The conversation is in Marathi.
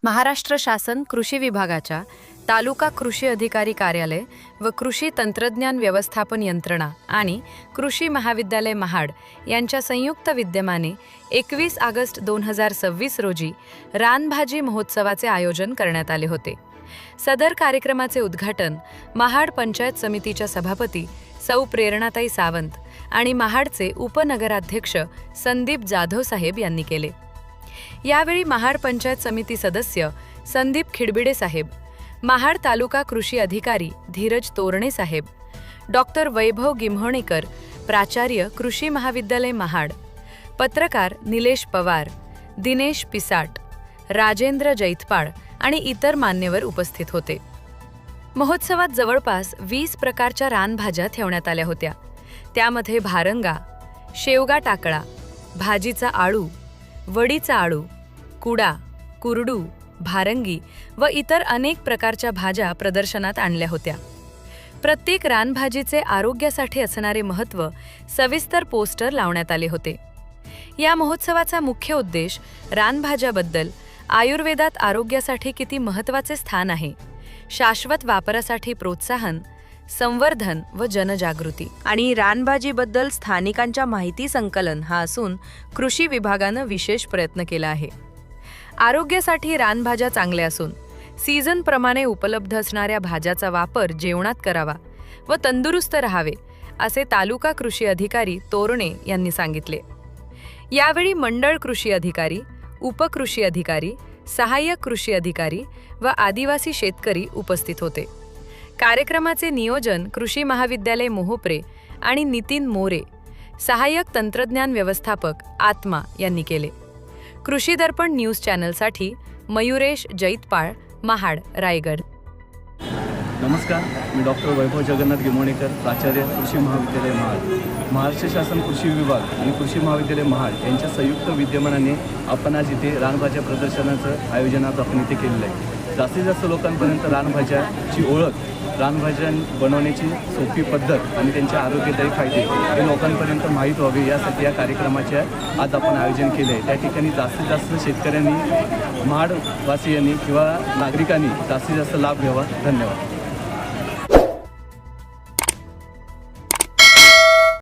महाराष्ट्र शासन कृषी विभागाच्या तालुका कृषी अधिकारी कार्यालय व कृषी तंत्रज्ञान व्यवस्थापन यंत्रणा आणि कृषी महाविद्यालय महाड यांच्या संयुक्त विद्यमाने 21 ऑगस्ट 2026 रोजी रानभाजी महोत्सवाचे आयोजन करण्यात आले होते। सदर कार्यक्रमाचे उद्घाटन महाड पंचायत समितीच्या सभापती सौ प्रेरणाताई सावंत आणि महाडचे उपनगराध्यक्ष संदीप जाधव साहेब यांनी केले। यावेळी महाड पंचायत समिती सदस्य संदीप खिडबिडे साहेब, महाड तालुका कृषी अधिकारी धीरज तोरणे साहेब, डॉक्टर वैभव गिम्होणेकर, प्राचार्य कृषी महाविद्यालय महाड, पत्रकार निलेश पवार, दिनेश पिसाट, राजेंद्र जैतपाळ आणि इतर मान्यवर उपस्थित होते। महोत्सवात जवळपास 20 प्रकारच्या रानभाज्या ठेवण्यात आल्या होत्या। त्यामध्ये भारंगा, शेवगा टाकळा, भाजीचा आळू, वडीचा आळू, कुडा, कुरडू, भारंगी व इतर अनेक प्रकारच्या भाज्या प्रदर्शनात आणल्या होत्या। प्रत्येक रानभाजीचे आरोग्यासाठी असणारे महत्त्व सविस्तर पोस्टर लावण्यात आले होते। या महोत्सवाचा मुख्य उद्देश रानभाज्याबद्दल आयुर्वेदात आरोग्यासाठी किती महत्त्वाचे स्थान आहे, शाश्वत वापरासाठी प्रोत्साहन, संवर्धन व जनजागृती आणि रानभाजीबद्दल स्थानिकांच्या माहिती संकलन हा असून कृषी विभागानं विशेष प्रयत्न केला आहे। आरोग्यासाठी रानभाज्या चांगल्या असून सीझन प्रमाणे उपलब्ध असणाऱ्या भाज्याचा वापर जेवणात करावा व तंदुरुस्त राहावे असे तालुका कृषी अधिकारी तोरणे यांनी सांगितले। यावेळी मंडळ कृषी अधिकारी, उपकृषी अधिकारी, सहाय्यक कृषी अधिकारी व आदिवासी शेतकरी उपस्थित होते। कार्यक्रमाचे नियोजन कृषी महाविद्यालय मोहोपरे आणि नितीन मोरे, सहाय्यक तंत्रज्ञान व्यवस्थापक आत्मा यांनी केले। कृषी दर्पण न्यूज चॅनलसाठी मयुरेश जैतपाळ, महाड, रायगड। नमस्कार, मी डॉक्टर वैभव जगन्नाथ गिम्होणेकर, प्राचार्य कृषी महाविद्यालय महाड। महाराष्ट्र शासन कृषी विभाग आणि कृषी महाविद्यालय महाड यांच्या संयुक्त विद्यमानाने आपण आज इथे रानभाज्या प्रदर्शनाचं आयोजन आपण इथे केलेलं आहे। जास्तीत जास्त लोकांपर्यंत रानभाज्याची ओळख, रानभाज्या बनवण्याची सोपी पद्धत आणि त्यांचे आरोग्यदायी फायदे हे लोकांपर्यंत माहीत व्हावे यासाठी या कार्यक्रमाचे आज आपण आयोजन केले आहे। त्या ठिकाणी जास्तीत जास्त शेतकऱ्यांनी, महाडवासियांनी किंवा नागरिकांनी जास्तीत जास्त लाभ घ्यावा। धन्यवाद।